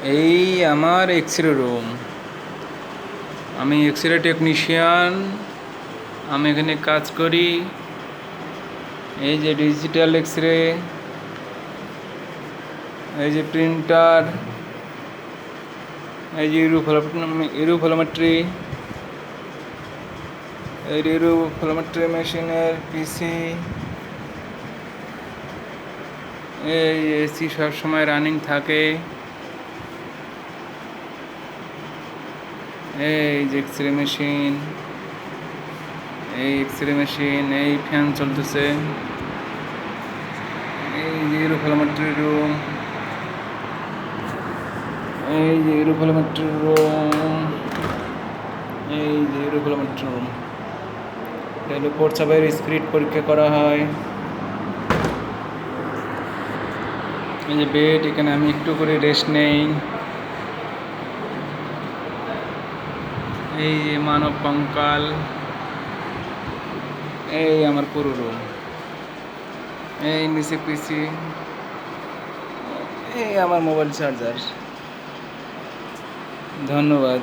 এই আমার x-ray room. আমি এক্সরে টেকনিশিয়ান। আমি এখানে কাজ করি। এই যে ডিজিটাল এক্সরে, এই যে প্রিন্টার, এই যে ইউরোফ্লোমেট্রি, এই ইউরোফ্লোমেট্রি মেশিনের পিসি, এই এসি সবসময় রানিং থাকে। এই যে এক্সরে মেশিন, এই এক্সরে মেশিন, এই ফ্যান চলতেছে। এই যে ইউরোফ্লোমেট্রি রুম, এই যে ইউরোফ্লোমেট্রি রুম, এই যে ইউরোফ্লোমেট্রি রুম। এগুলো প্রস্রাবের স্পিরিট পরীক্ষা করা হয়। এই যে বেড, এখানে আমি একটু করে রেস্ট নেই। এই যে মানব কঙ্কাল, এই আমার পুরো রুম। এই নিচে পিসি, এই আমার মোবাইল চার্জার। ধন্যবাদ।